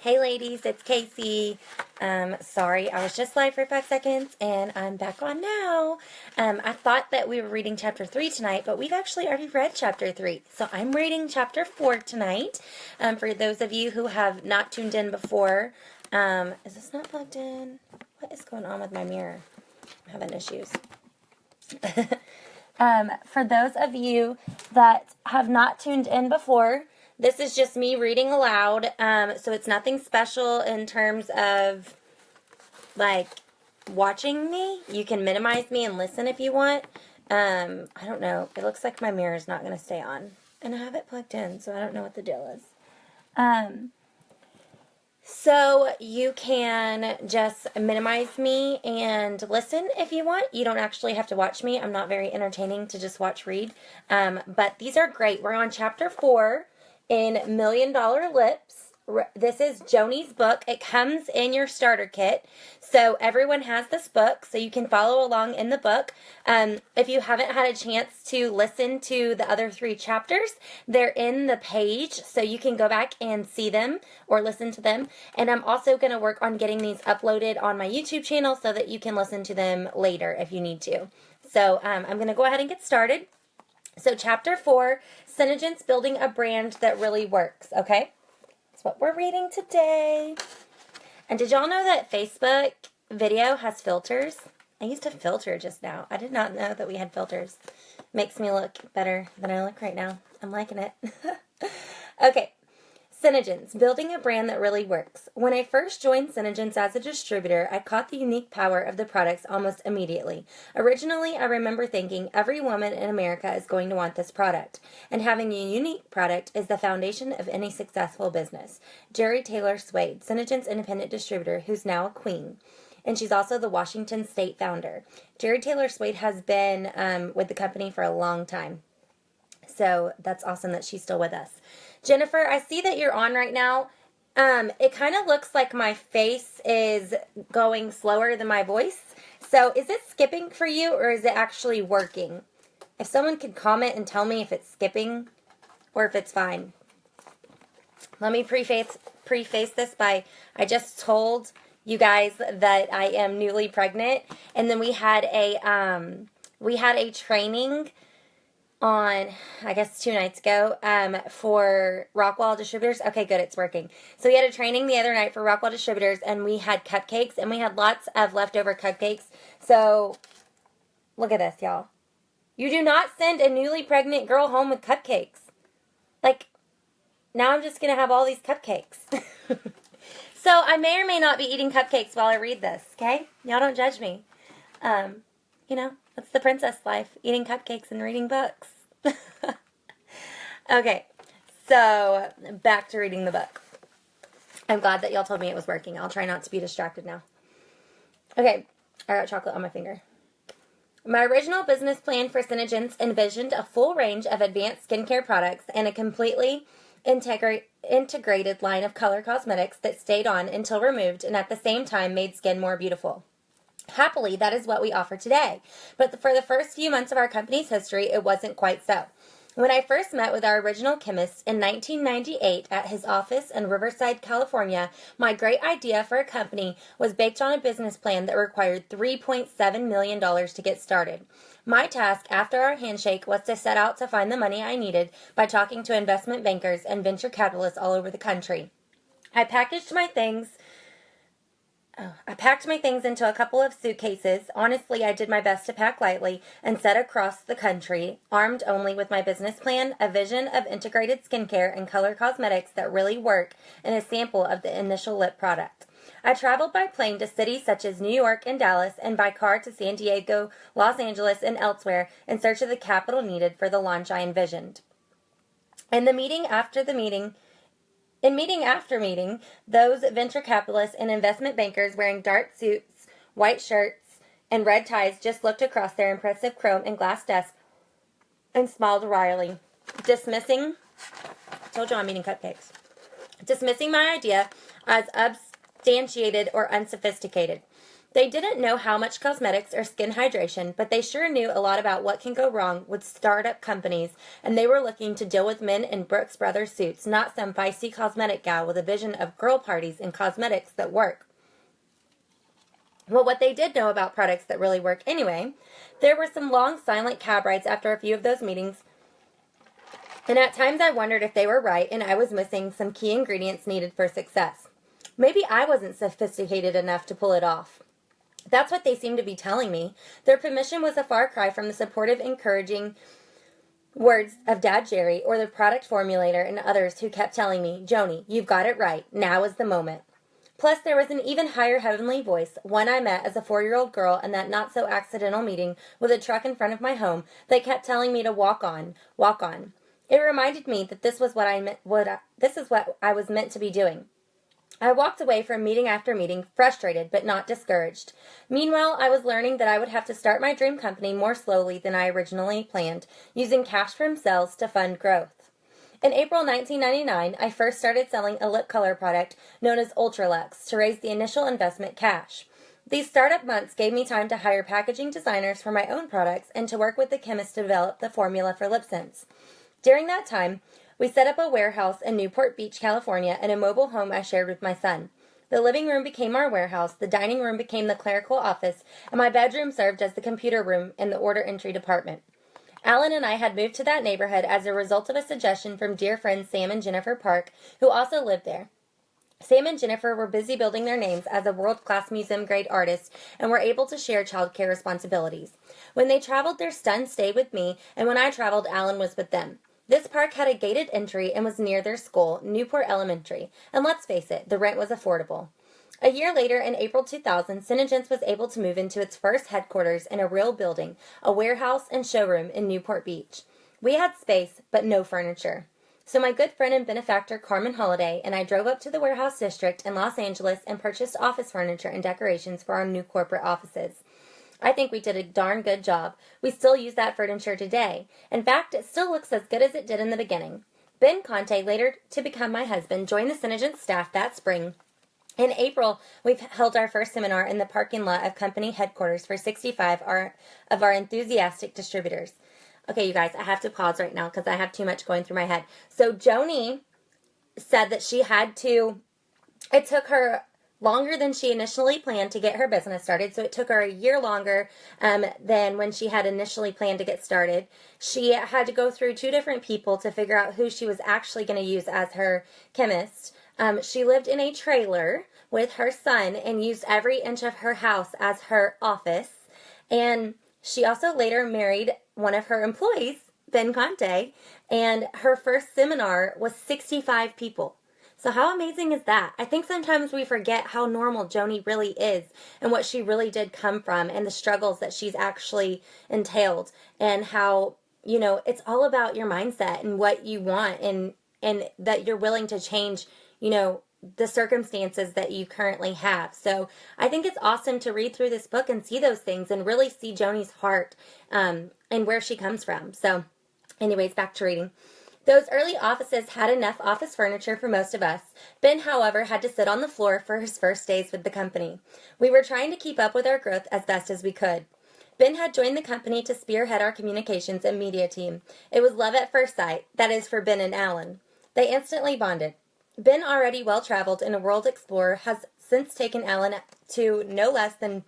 Hey ladies, it's Casey. Sorry, I was just live for 5 seconds and I'm back on now. I thought that we were reading chapter 3 tonight, but we've actually already read chapter 3. So I'm reading chapter 4 tonight. For those of you who have not tuned in before, is this not plugged in? What is going on with my mirror? I'm having issues. For those of you that have not tuned in before, this is just me reading aloud, so it's nothing special in terms of, like, watching me. You can minimize me and listen if you want. I don't know. It looks like my mirror is not going to stay on. And I have it plugged in, so I don't know what the deal is. So you can just minimize me and listen if you want. You don't actually have to watch me. I'm not very entertaining to just watch read. But these are great. We're on chapter 4 in $1 Million Lips. This is Joni's book. It comes in your starter kit. So everyone has this book, so you can follow along in the book. If you haven't had a chance to listen to the other 3 chapters, they're in the page, so you can go back and see them or listen to them. And I'm also going to work on getting these uploaded on my YouTube channel so that you can listen to them later if you need to. So I'm going to go ahead and get started. So chapter 4, SeneGence Building a Brand That Really Works, okay? That's what we're reading today. And did y'all know that Facebook video has filters? I used a filter just now. I did not know that we had filters. Makes me look better than I look right now. I'm liking it. Okay. SeneGence, building a brand that really works. When I first joined SeneGence as a distributor, I caught the unique power of the products almost immediately. Originally, I remember thinking every woman in America is going to want this product, and having a unique product is the foundation of any successful business. Jerry Taylor Swade, SeneGence independent distributor, who's now a queen. And she's also the Washington State founder. Jerry Taylor Swade has been with the company for a long time. So that's awesome that she's still with us. Jennifer, I see that you're on right now. It kind of looks like my face is going slower than my voice. So is it skipping for you or is it actually working? If someone could comment and tell me if it's skipping or if it's fine. Let me preface this by, I just told you guys that I am newly pregnant. And then we had a training on, I guess 2 nights ago, for Rockwall Distributors. Okay, good, it's working. So we had a training the other night for Rockwall Distributors, and we had cupcakes, and we had lots of leftover cupcakes. So, look at this, y'all. You do not send a newly pregnant girl home with cupcakes. Like, now I'm just going to have all these cupcakes. So, I may or may not be eating cupcakes while I read this, okay? Y'all don't judge me. You know, that's the princess life, eating cupcakes and reading books. Okay, so back to reading the book. I'm glad that y'all told me it was working. I'll try not to be distracted now. Okay, I got chocolate on my finger. My original business plan for SeneGence envisioned a full range of advanced skincare products and a completely integrated line of color cosmetics that stayed on until removed and at the same time made skin more beautiful. Happily, that is what we offer today. But for the first few months of our company's history, it wasn't quite so. When I first met with our original chemist in 1998 at his office in Riverside, California, my great idea for a company was based on a business plan that required $3.7 million to get started. My task after our handshake was to set out to find the money I needed by talking to investment bankers and venture capitalists all over the country. I packed my things into a couple of suitcases. Honestly, I did my best to pack lightly and set across the country, armed only with my business plan, a vision of integrated skincare and color cosmetics that really work, and a sample of the initial lip product. I traveled by plane to cities such as New York and Dallas, and by car to San Diego, Los Angeles, and elsewhere in search of the capital needed for the launch I envisioned. In meeting after meeting, those venture capitalists and investment bankers wearing dark suits, white shirts, and red ties just looked across their impressive chrome and glass desks and smiled wryly, dismissing my idea as unsubstantiated or unsophisticated. They didn't know how much cosmetics or skin hydration, but they sure knew a lot about what can go wrong with startup companies, and they were looking to deal with men in Brooks Brothers suits, not some feisty cosmetic gal with a vision of girl parties and cosmetics that work. Well, what they did know about products that really work anyway, there were some long silent cab rides after a few of those meetings, and at times I wondered if they were right and I was missing some key ingredients needed for success. Maybe I wasn't sophisticated enough to pull it off. That's what they seemed to be telling me. Their permission was a far cry from the supportive, encouraging words of Dad Jerry or the product formulator and others who kept telling me, Joni, you've got it right. Now is the moment. Plus, there was an even higher heavenly voice, one I met as a 4-year-old girl in that not-so-accidental meeting with a truck in front of my home that kept telling me to walk on, walk on. It reminded me that this is what I was meant to be doing. I walked away from meeting after meeting, frustrated but not discouraged. Meanwhile, I was learning that I would have to start my dream company more slowly than I originally planned, using cash from sales to fund growth. In April 1999, I first started selling a lip color product known as Ultralux to raise the initial investment cash. These startup months gave me time to hire packaging designers for my own products and to work with the chemist to develop the formula for Lipsense. During that time, we set up a warehouse in Newport Beach, California, and a mobile home I shared with my son. The living room became our warehouse, the dining room became the clerical office, and my bedroom served as the computer room in the order entry department. Alan and I had moved to that neighborhood as a result of a suggestion from dear friends Sam and Jennifer Park, who also lived there. Sam and Jennifer were busy building their names as a world-class museum-grade artist and were able to share childcare responsibilities. When they traveled, their son stayed with me, and when I traveled, Alan was with them. This park had a gated entry and was near their school, Newport Elementary, and let's face it, the rent was affordable. A year later, in April 2000, SeneGence was able to move into its first headquarters in a real building, a warehouse and showroom in Newport Beach. We had space, but no furniture. So my good friend and benefactor Carmen Holiday and I drove up to the warehouse district in Los Angeles and purchased office furniture and decorations for our new corporate offices. I think we did a darn good job. We still use that furniture today. In fact, it still looks as good as it did in the beginning. Ben Kante, later to become my husband, joined the SeneGence staff that spring. In April, we've held our first seminar in the parking lot of company headquarters for 65 of our enthusiastic distributors. Okay, you guys, I have to pause right now because I have too much going through my head. So Joni said that it took her longer than she initially planned to get her business started. So it took her a year longer than when she had initially planned to get started. She had to go through 2 different people to figure out who she was actually going to use as her chemist. She lived in a trailer with her son and used every inch of her house as her office. And she also later married one of her employees, Ben Kante, and her first seminar was 65 people. So how amazing is that? I think sometimes we forget how normal Joni really is and what she really did come from and the struggles that she's actually entailed and how, it's all about your mindset and what you want and that you're willing to change the circumstances that you currently have. So I think it's awesome to read through this book and see those things and really see Joni's heart and where she comes from. So anyways, back to reading. Those early offices had enough office furniture for most of us. Ben, however, had to sit on the floor for his first days with the company. We were trying to keep up with our growth as best as we could. Ben had joined the company to spearhead our communications and media team. It was love at first sight, that is for Ben and Alan. They instantly bonded. Ben, already well-traveled and a world explorer, has since taken Alan to no less than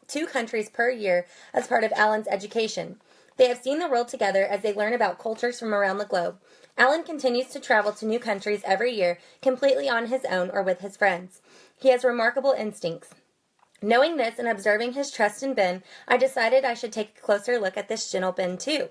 2 countries per year as part of Alan's education. They have seen the world together as they learn about cultures from around the globe. Alan continues to travel to new countries every year, completely on his own or with his friends. He has remarkable instincts. Knowing this and observing his trust in Ben, I decided I should take a closer look at this gentle Ben too.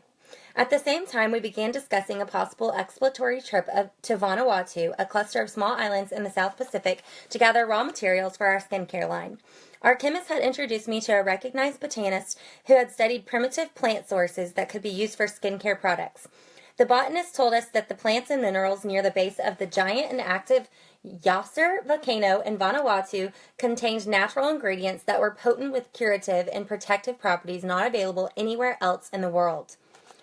At the same time, we began discussing a possible exploratory trip to Vanuatu, a cluster of small islands in the South Pacific, to gather raw materials for our skincare line. Our chemist had introduced me to a recognized botanist who had studied primitive plant sources that could be used for skincare products. The botanist told us that the plants and minerals near the base of the giant and active Yasser volcano in Vanuatu contained natural ingredients that were potent with curative and protective properties not available anywhere else in the world.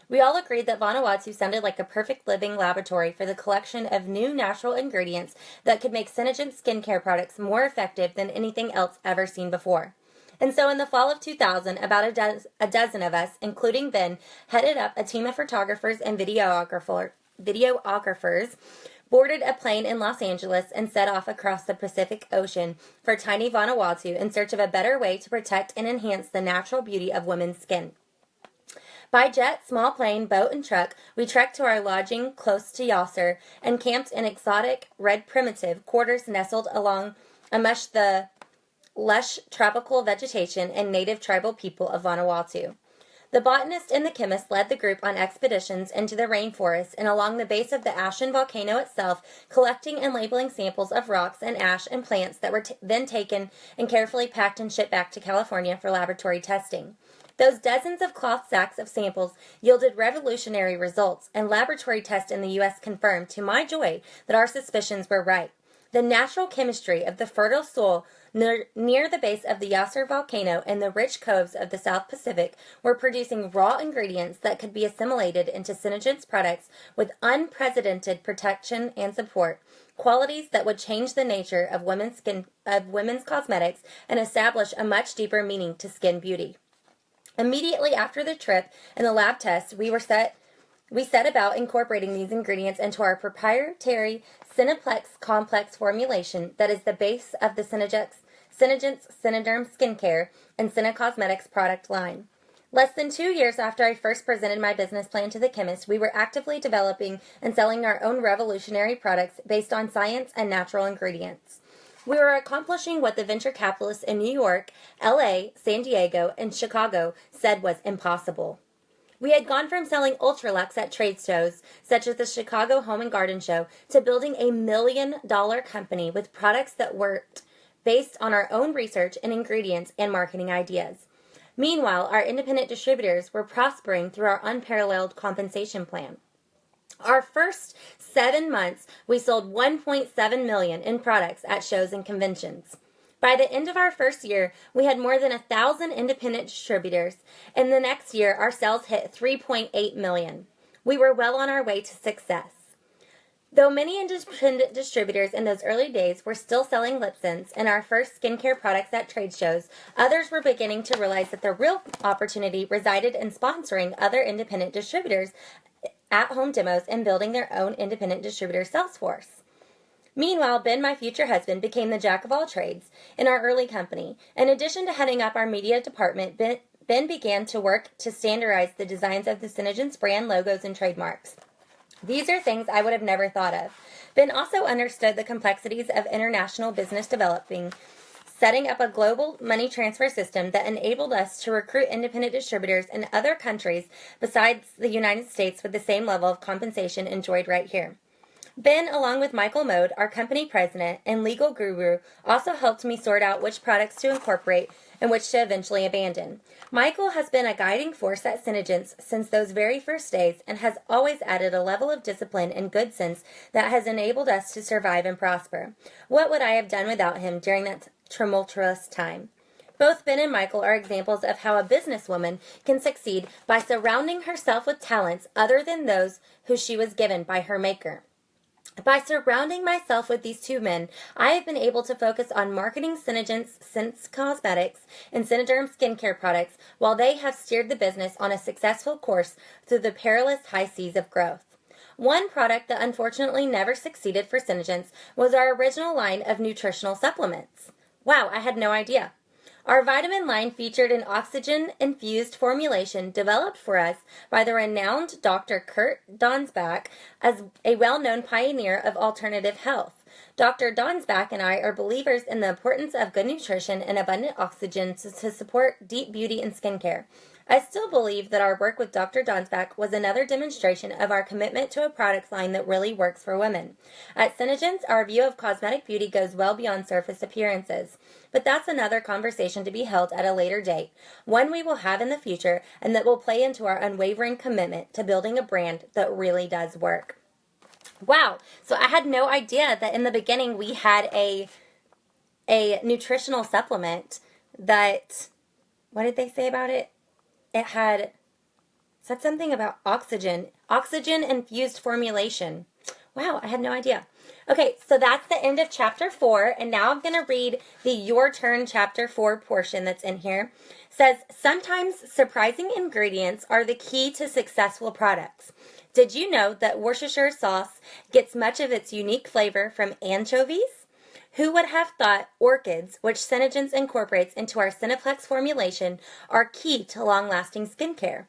We all agreed that Vanuatu sounded like a perfect living laboratory for the collection of new natural ingredients that could make SeneGence skincare products more effective than anything else ever seen before. And so in the fall of 2000, about a dozen of us, including Ben, headed up a team of photographers and videographers, boarded a plane in Los Angeles and set off across the Pacific Ocean for tiny Vanuatu in search of a better way to protect and enhance the natural beauty of women's skin. By jet, small plane, boat, and truck, we trekked to our lodging close to Yasser and camped in exotic, red primitive quarters nestled amongst the lush tropical vegetation and native tribal people of Vanuatu. The botanist and the chemist led the group on expeditions into the rainforest and along the base of the Ashen volcano itself, collecting and labeling samples of rocks and ash and plants that were then taken and carefully packed and shipped back to California for laboratory testing. Those dozens of cloth sacks of samples yielded revolutionary results, and laboratory tests in the U.S. confirmed, to my joy, that our suspicions were right. The natural chemistry of the fertile soil near the base of the Yasser volcano and the rich coves of the South Pacific were producing raw ingredients that could be assimilated into SeneGence products with unprecedented protection and support, qualities that would change the nature of women's cosmetics and establish a much deeper meaning to skin beauty. Immediately after the trip and the lab tests, we set about incorporating these ingredients into our proprietary Cineplex complex formulation that is the base of the SeneGence Senederm skincare and SeneCosmetics product line. Less than 2 years after I first presented my business plan to the chemist, we were actively developing and selling our own revolutionary products based on science and natural ingredients. We were accomplishing what the venture capitalists in New York, LA, San Diego, and Chicago said was impossible. We had gone from selling Ultralux at trade shows, such as the Chicago Home and Garden Show, to building a $1 million company with products that worked based on our own research and ingredients and marketing ideas. Meanwhile, our independent distributors were prospering through our unparalleled compensation plan. Our first 7 months, we sold $1.7 million in products at shows and conventions. By the end of our first year, we had more than 1,000 independent distributors, and the next year, our sales hit $3.8 million. We were well on our way to success. Though many independent distributors in those early days were still selling Lipsense and our first skincare products at trade shows, others were beginning to realize that the real opportunity resided in sponsoring other independent distributors at-home demos and building their own independent distributor sales force. Meanwhile, Ben, my future husband, became the jack of all trades in our early company. In addition to heading up our media department, Ben began to work to standardize the designs of the SeneGence brand logos and trademarks. These are things I would have never thought of. Ben also understood the complexities of international business developing, setting up a global money transfer system that enabled us to recruit independent distributors in other countries besides the United States with the same level of compensation enjoyed right here. Ben, along with Michael Mode, our company president and legal guru, also helped me sort out which products to incorporate and which to eventually abandon. Michael has been a guiding force at SeneGence since those very first days and has always added a level of discipline and good sense that has enabled us to survive and prosper. What would I have done without him during that tumultuous time? Both Ben and Michael are examples of how a businesswoman can succeed by surrounding herself with talents other than those who she was given by her maker. By surrounding myself with these two men, I have been able to focus on marketing SeneGence Cosmetics and SeneDerm skincare products while they have steered the business on a successful course through the perilous high seas of growth. One product that unfortunately never succeeded for SeneGence was our original line of nutritional supplements. Wow, I had no idea. Our vitamin line featured an oxygen-infused formulation developed for us by the renowned Dr. Kurt Donsbach as a well-known pioneer of alternative health. Dr. Donsbach and I are believers in the importance of good nutrition and abundant oxygen to support deep beauty and skincare. I still believe that our work with Dr. Donsbach was another demonstration of our commitment to a product line that really works for women. At SeneGence, our view of cosmetic beauty goes well beyond surface appearances. But that's another conversation to be held at a later date, one we will have in the future and that will play into our unwavering commitment to building a brand that really does work. Wow, so I had no idea that in the beginning we had a nutritional supplement that, what did they say about it? It said something about oxygen infused formulation. Wow, I had no idea. Okay, so that's the end of chapter 4, and now I'm going to read the Your Turn chapter 4 portion that's in here. It says, sometimes surprising ingredients are the key to successful products. Did you know that Worcestershire sauce gets much of its unique flavor from anchovies? Who would have thought orchids, which SeneGence incorporates into our Cineplex formulation, are key to long-lasting skincare?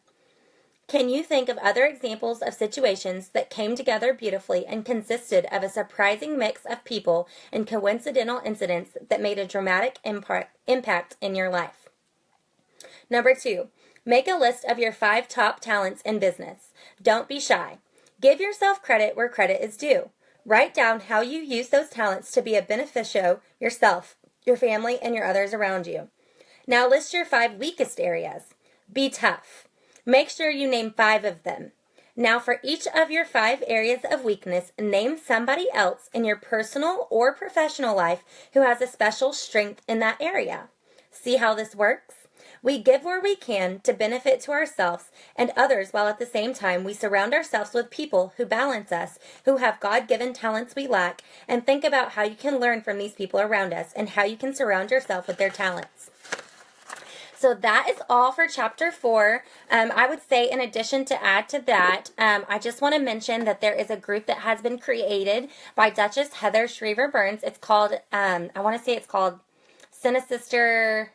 Can you think of other examples of situations that came together beautifully and consisted of a surprising mix of people and coincidental incidents that made a dramatic impact in your life? Number 2, make a list of your 5 top talents in business. Don't be shy. Give yourself credit where credit is due. Write down how you use those talents to be a beneficio yourself, your family, and your others around you. Now list your 5 weakest areas. Be tough. Make sure you name 5 of them. Now for each of your 5 areas of weakness, name somebody else in your personal or professional life who has a special strength in that area. See how this works? We give where we can to benefit to ourselves and others, while at the same time we surround ourselves with people who balance us, who have God-given talents we lack, and think about how you can learn from these people around us and how you can surround yourself with their talents. So that is all for chapter 4. I would say, in addition to add to that, I just want to mention that there is a group that has been created by Duchess Heather Shriver Burns. It's called, I want to say it's called SeneSister.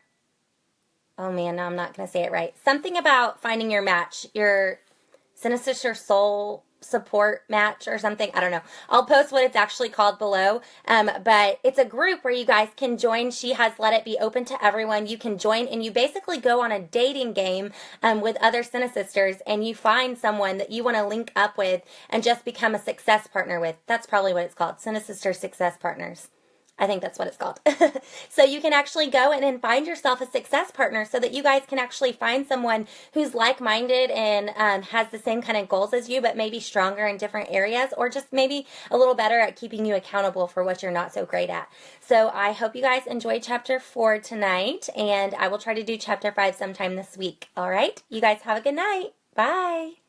Oh man, no, I'm not going to say it right. Something about finding your match, your SeneSister Soul Support Match or something. I don't know. I'll post what it's actually called below. But it's a group where you guys can join. She has let it be open to everyone. You can join and you basically go on a dating game with other SeneSisters, and you find someone that you want to link up with and just become a success partner with. That's probably what it's called. SeneSister Success Partners. I think that's what it's called. So you can actually go in and find yourself a success partner so that you guys can actually find someone who's like-minded and has the same kind of goals as you, but maybe stronger in different areas, or just maybe a little better at keeping you accountable for what you're not so great at. So I hope you guys enjoyed chapter 4 tonight, and I will try to do chapter 5 sometime this week. All right? You guys have a good night. Bye.